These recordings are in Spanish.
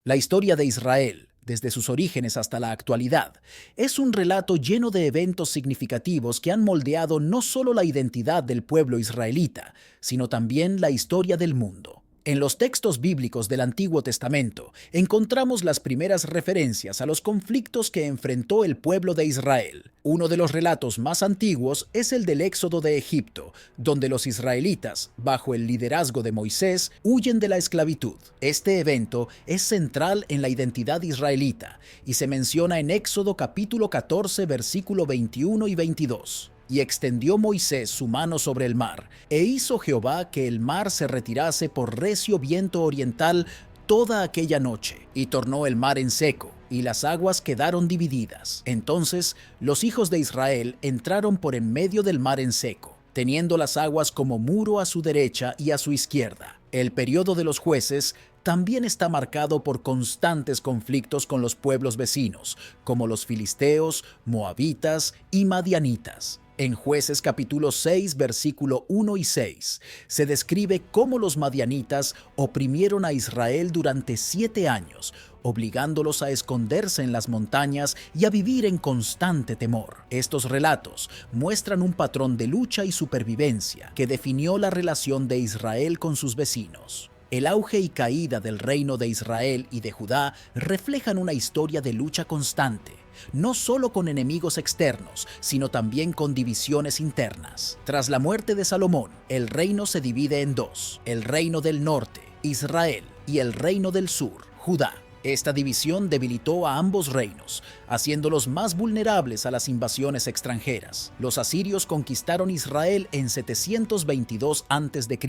La historia de Israel, desde sus orígenes hasta la actualidad, es un relato lleno de eventos significativos que han moldeado no solo la identidad del pueblo israelita, sino también la historia del mundo. En los textos bíblicos del Antiguo Testamento encontramos las primeras referencias a los conflictos que enfrentó el pueblo de Israel. Uno de los relatos más antiguos es el del Éxodo de Egipto, donde los israelitas, bajo el liderazgo de Moisés, huyen de la esclavitud. Este evento es central en la identidad israelita y se menciona en Éxodo capítulo 14, versículo 21 y 22. Y extendió Moisés su mano sobre el mar, e hizo Jehová que el mar se retirase por recio viento oriental toda aquella noche, y tornó el mar en seco, y las aguas quedaron divididas. Entonces los hijos de Israel entraron por en medio del mar en seco, teniendo las aguas como muro a su derecha y a su izquierda. El periodo de los jueces también está marcado por constantes conflictos con los pueblos vecinos, como los filisteos, moabitas y madianitas. En Jueces capítulo 6, versículo 1 y 6, se describe cómo los madianitas oprimieron a Israel durante 7 años, obligándolos a esconderse en las montañas y a vivir en constante temor. Estos relatos muestran un patrón de lucha y supervivencia que definió la relación de Israel con sus vecinos. El auge y caída del reino de Israel y de Judá reflejan una historia de lucha constante, no solo con enemigos externos, sino también con divisiones internas. Tras la muerte de Salomón, el reino se divide en dos: el reino del norte, Israel, y el reino del sur, Judá. Esta división debilitó a ambos reinos, haciéndolos más vulnerables a las invasiones extranjeras. Los asirios conquistaron Israel en 722 a.C.,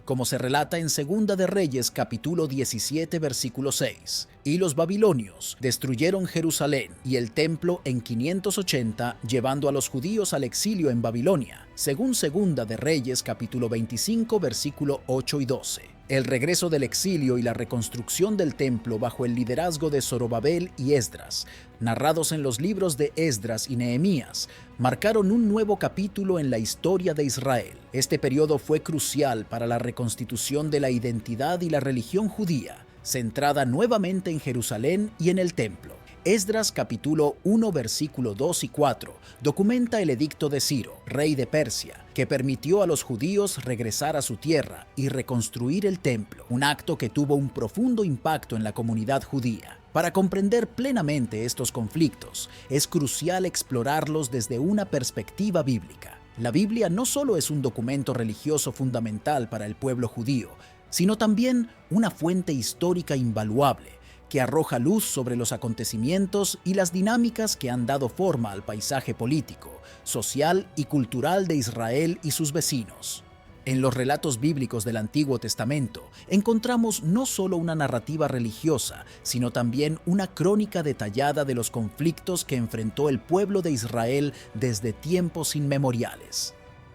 como se relata en Segunda de Reyes capítulo 17 versículo 6. Y los babilonios destruyeron Jerusalén y el templo en 580, llevando a los judíos al exilio en Babilonia, según Segunda de Reyes capítulo 25 versículo 8 y 12. El regreso del exilio y la reconstrucción del templo bajo el liderazgo de Zorobabel y Esdras, narrados en los libros de Esdras y Nehemías, marcaron un nuevo capítulo en la historia de Israel. Este periodo fue crucial para la reconstitución de la identidad y la religión judía, centrada nuevamente en Jerusalén y en el templo. Esdras capítulo 1 versículo 2 y 4 documenta el edicto de Ciro, rey de Persia, que permitió a los judíos regresar a su tierra y reconstruir el templo, un acto que tuvo un profundo impacto en la comunidad judía. Para comprender plenamente estos conflictos, es crucial explorarlos desde una perspectiva bíblica. La Biblia no solo es un documento religioso fundamental para el pueblo judío, sino también una fuente histórica invaluable que arroja luz sobre los acontecimientos y las dinámicas que han dado forma al paisaje político, social y cultural de Israel y sus vecinos. En los relatos bíblicos del Antiguo Testamento encontramos no solo una narrativa religiosa, sino también una crónica detallada de los conflictos que enfrentó el pueblo de Israel desde tiempos inmemoriales.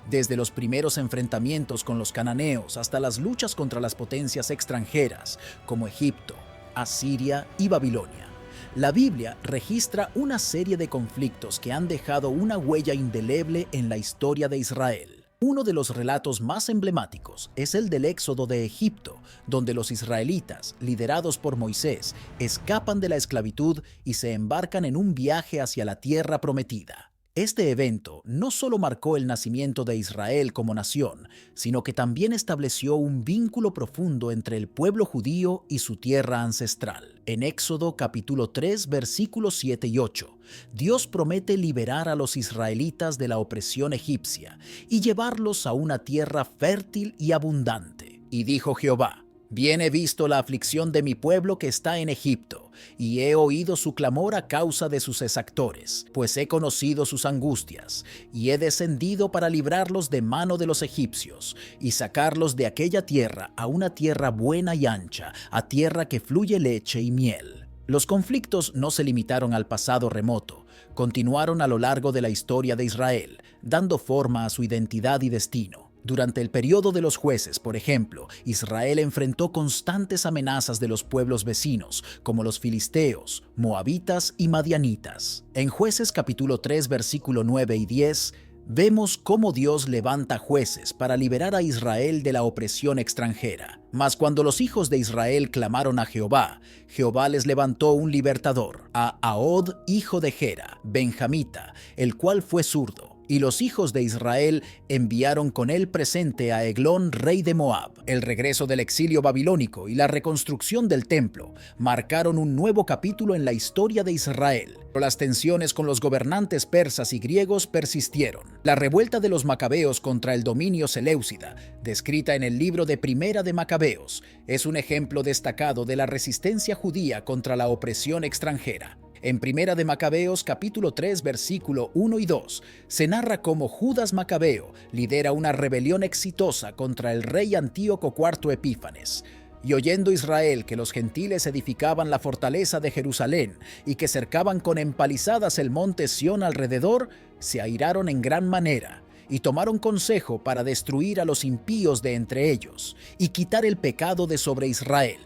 Desde los primeros enfrentamientos con los cananeos hasta las luchas contra las potencias extranjeras, como Egipto, Asiria y Babilonia. La Biblia registra una serie de conflictos que han dejado una huella indeleble en la historia de Israel. Uno de los relatos más emblemáticos es el del Éxodo de Egipto, donde los israelitas, liderados por Moisés, escapan de la esclavitud y se embarcan en un viaje hacia la tierra prometida. Este evento no solo marcó el nacimiento de Israel como nación, sino que también estableció un vínculo profundo entre el pueblo judío y su tierra ancestral. En Éxodo capítulo 3, versículos 7 y 8, Dios promete liberar a los israelitas de la opresión egipcia y llevarlos a una tierra fértil y abundante. Y dijo Jehová: Bien he visto la aflicción de mi pueblo que está en Egipto, y he oído su clamor a causa de sus exactores, pues he conocido sus angustias, y he descendido para librarlos de mano de los egipcios, y sacarlos de aquella tierra a una tierra buena y ancha, a tierra que fluye leche y miel. Los conflictos no se limitaron al pasado remoto, continuaron a lo largo de la historia de Israel, dando forma a su identidad y destino. Durante el periodo de los jueces, por ejemplo, Israel enfrentó constantes amenazas de los pueblos vecinos, como los filisteos, moabitas y madianitas. En Jueces capítulo 3, versículo 9 y 10, vemos cómo Dios levanta jueces para liberar a Israel de la opresión extranjera. Mas cuando los hijos de Israel clamaron a Jehová, Jehová les levantó un libertador, a Ahod, hijo de Gera, benjamita, el cual fue zurdo. Y los hijos de Israel enviaron con él presente a Eglón, rey de Moab. El regreso del exilio babilónico y la reconstrucción del templo marcaron un nuevo capítulo en la historia de Israel. Pero las tensiones con los gobernantes persas y griegos persistieron. La revuelta de los macabeos contra el dominio seleucida, descrita en el libro de Primera de Macabeos, es un ejemplo destacado de la resistencia judía contra la opresión extranjera. En Primera de Macabeos, capítulo 3, versículo 1 y 2, se narra cómo Judas Macabeo lidera una rebelión exitosa contra el rey Antíoco IV Epífanes. Y oyendo Israel que los gentiles edificaban la fortaleza de Jerusalén y que cercaban con empalizadas el monte Sión alrededor, se airaron en gran manera y tomaron consejo para destruir a los impíos de entre ellos y quitar el pecado de sobre Israel.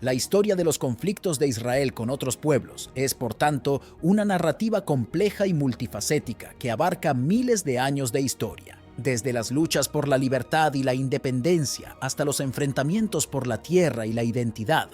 La historia de los conflictos de Israel con otros pueblos es, por tanto, una narrativa compleja y multifacética que abarca miles de años de historia. Desde las luchas por la libertad y la independencia hasta los enfrentamientos por la tierra y la identidad,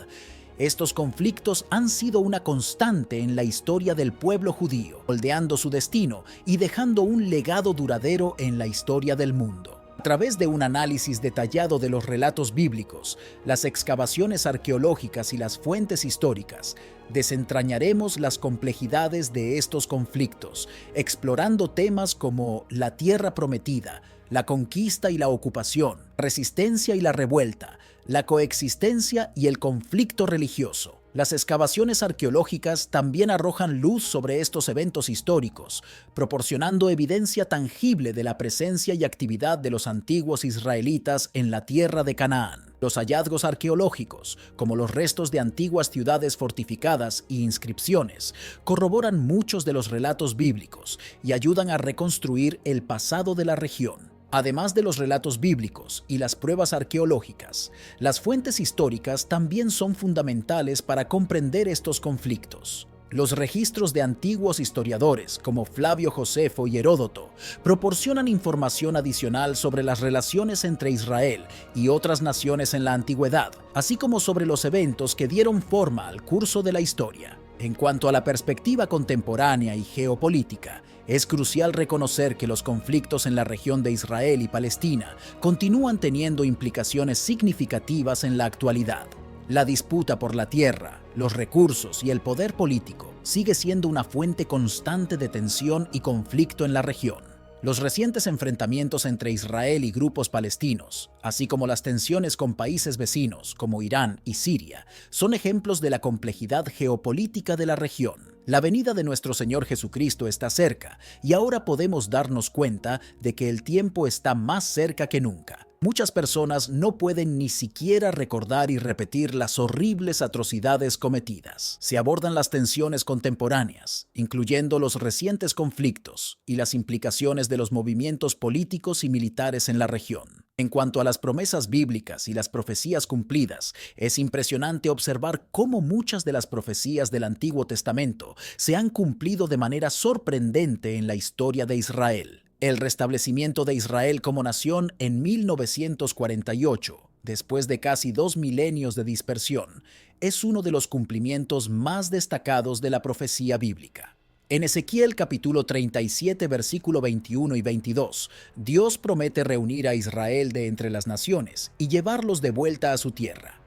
estos conflictos han sido una constante en la historia del pueblo judío, moldeando su destino y dejando un legado duradero en la historia del mundo. A través de un análisis detallado de los relatos bíblicos, las excavaciones arqueológicas y las fuentes históricas, desentrañaremos las complejidades de estos conflictos, explorando temas como la tierra prometida, la conquista y la ocupación, resistencia y la revuelta, la coexistencia y el conflicto religioso. Las excavaciones arqueológicas también arrojan luz sobre estos eventos históricos, proporcionando evidencia tangible de la presencia y actividad de los antiguos israelitas en la tierra de Canaán. Los hallazgos arqueológicos, como los restos de antiguas ciudades fortificadas e inscripciones, corroboran muchos de los relatos bíblicos y ayudan a reconstruir el pasado de la región. Además de los relatos bíblicos y las pruebas arqueológicas, las fuentes históricas también son fundamentales para comprender estos conflictos. Los registros de antiguos historiadores, como Flavio Josefo y Heródoto, proporcionan información adicional sobre las relaciones entre Israel y otras naciones en la antigüedad, así como sobre los eventos que dieron forma al curso de la historia. En cuanto a la perspectiva contemporánea y geopolítica, es crucial reconocer que los conflictos en la región de Israel y Palestina continúan teniendo implicaciones significativas en la actualidad. La disputa por la tierra, los recursos y el poder político sigue siendo una fuente constante de tensión y conflicto en la región. Los recientes enfrentamientos entre Israel y grupos palestinos, así como las tensiones con países vecinos como Irán y Siria, son ejemplos de la complejidad geopolítica de la región. La venida de nuestro Señor Jesucristo está cerca y ahora podemos darnos cuenta de que el tiempo está más cerca que nunca. Muchas personas no pueden ni siquiera recordar y repetir las horribles atrocidades cometidas. Se abordan las tensiones contemporáneas, incluyendo los recientes conflictos y las implicaciones de los movimientos políticos y militares en la región. En cuanto a las promesas bíblicas y las profecías cumplidas, es impresionante observar cómo muchas de las profecías del Antiguo Testamento se han cumplido de manera sorprendente en la historia de Israel. El restablecimiento de Israel como nación en 1948, después de casi 2 milenios de dispersión, es uno de los cumplimientos más destacados de la profecía bíblica. En Ezequiel capítulo 37, versículo 21 y 22, Dios promete reunir a Israel de entre las naciones y llevarlos de vuelta a su tierra.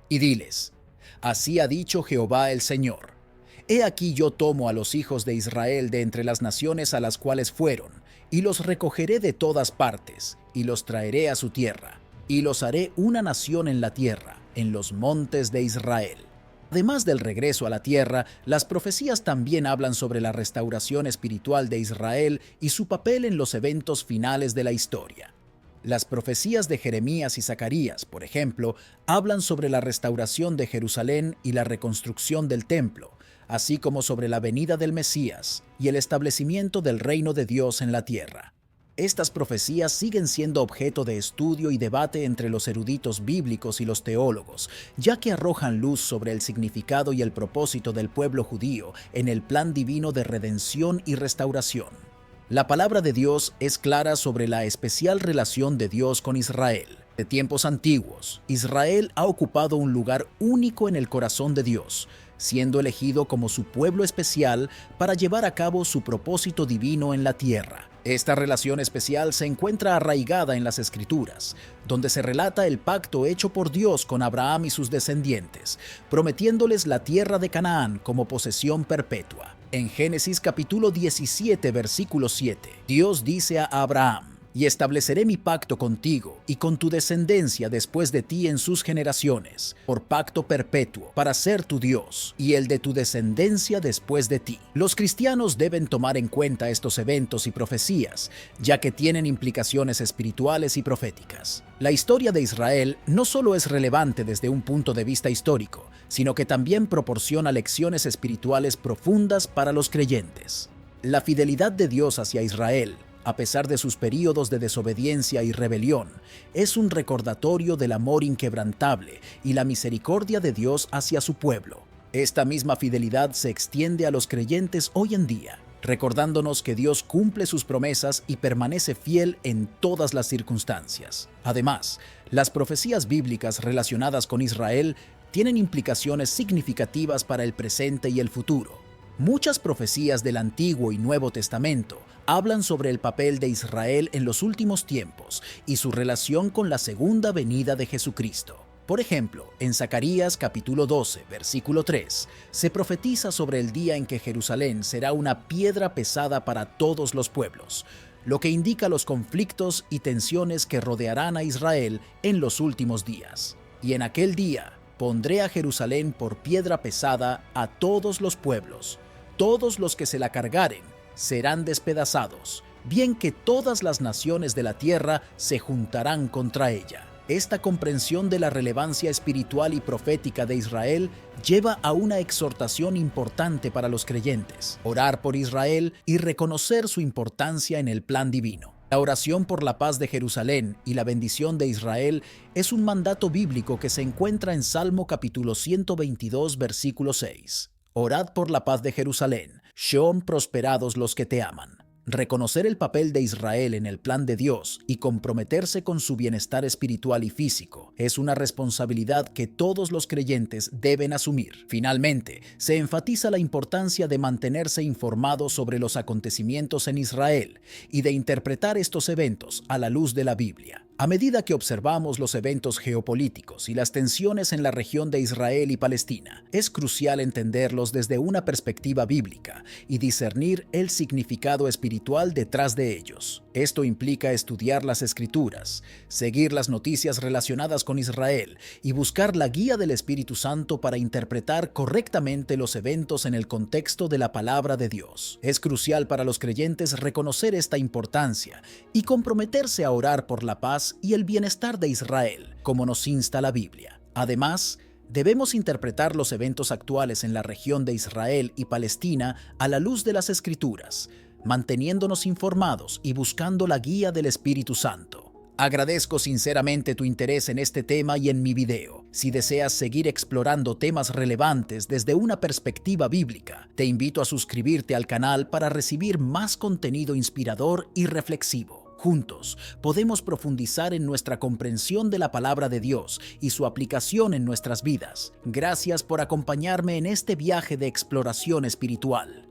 Y diles: así ha dicho Jehová el Señor. He aquí yo tomo a los hijos de Israel de entre las naciones a las cuales fueron, y los recogeré de todas partes, y los traeré a su tierra, y los haré una nación en la tierra, en los montes de Israel. Además del regreso a la tierra, las profecías también hablan sobre la restauración espiritual de Israel y su papel en los eventos finales de la historia. Las profecías de Jeremías y Zacarías, por ejemplo, hablan sobre la restauración de Jerusalén y la reconstrucción del templo, así como sobre la venida del Mesías y el establecimiento del reino de Dios en la tierra. Estas profecías siguen siendo objeto de estudio y debate entre los eruditos bíblicos y los teólogos, ya que arrojan luz sobre el significado y el propósito del pueblo judío en el plan divino de redención y restauración. La palabra de Dios es clara sobre la especial relación de Dios con Israel. De tiempos antiguos, Israel ha ocupado un lugar único en el corazón de Dios, siendo elegido como su pueblo especial para llevar a cabo su propósito divino en la tierra. Esta relación especial se encuentra arraigada en las Escrituras, donde se relata el pacto hecho por Dios con Abraham y sus descendientes, prometiéndoles la tierra de Canaán como posesión perpetua. En Génesis capítulo 17, versículo 7, Dios dice a Abraham: «Y estableceré mi pacto contigo y con tu descendencia después de ti en sus generaciones, por pacto perpetuo, para ser tu Dios, y el de tu descendencia después de ti». Los cristianos deben tomar en cuenta estos eventos y profecías, ya que tienen implicaciones espirituales y proféticas. La historia de Israel no solo es relevante desde un punto de vista histórico, sino que también proporciona lecciones espirituales profundas para los creyentes. La fidelidad de Dios hacia Israel, a pesar de sus períodos de desobediencia y rebelión, es un recordatorio del amor inquebrantable y la misericordia de Dios hacia su pueblo. Esta misma fidelidad se extiende a los creyentes hoy en día, recordándonos que Dios cumple sus promesas y permanece fiel en todas las circunstancias. Además, las profecías bíblicas relacionadas con Israel tienen implicaciones significativas para el presente y el futuro. Muchas profecías del Antiguo y Nuevo Testamento hablan sobre el papel de Israel en los últimos tiempos y su relación con la segunda venida de Jesucristo. Por ejemplo, en Zacarías capítulo 12, versículo 3, se profetiza sobre el día en que Jerusalén será una piedra pesada para todos los pueblos, lo que indica los conflictos y tensiones que rodearán a Israel en los últimos días. Y en aquel día pondré a Jerusalén por piedra pesada a todos los pueblos. Todos los que se la cargaren serán despedazados, bien que todas las naciones de la tierra se juntarán contra ella. Esta comprensión de la relevancia espiritual y profética de Israel lleva a una exhortación importante para los creyentes: orar por Israel y reconocer su importancia en el plan divino. La oración por la paz de Jerusalén y la bendición de Israel es un mandato bíblico que se encuentra en Salmo capítulo 122, versículo 6. Orad por la paz de Jerusalén, sean prosperados los que te aman. Reconocer el papel de Israel en el plan de Dios y comprometerse con su bienestar espiritual y físico es una responsabilidad que todos los creyentes deben asumir. Finalmente, se enfatiza la importancia de mantenerse informados sobre los acontecimientos en Israel y de interpretar estos eventos a la luz de la Biblia. A medida que observamos los eventos geopolíticos y las tensiones en la región de Israel y Palestina, es crucial entenderlos desde una perspectiva bíblica y discernir el significado espiritual detrás de ellos. Esto implica estudiar las Escrituras, seguir las noticias relacionadas con Israel y buscar la guía del Espíritu Santo para interpretar correctamente los eventos en el contexto de la palabra de Dios. Es crucial para los creyentes reconocer esta importancia y comprometerse a orar por la paz y el bienestar de Israel, como nos insta la Biblia. Además, debemos interpretar los eventos actuales en la región de Israel y Palestina a la luz de las Escrituras, manteniéndonos informados y buscando la guía del Espíritu Santo. Agradezco sinceramente tu interés en este tema y en mi video. Si deseas seguir explorando temas relevantes desde una perspectiva bíblica, te invito a suscribirte al canal para recibir más contenido inspirador y reflexivo. Juntos podemos profundizar en nuestra comprensión de la palabra de Dios y su aplicación en nuestras vidas. Gracias por acompañarme en este viaje de exploración espiritual.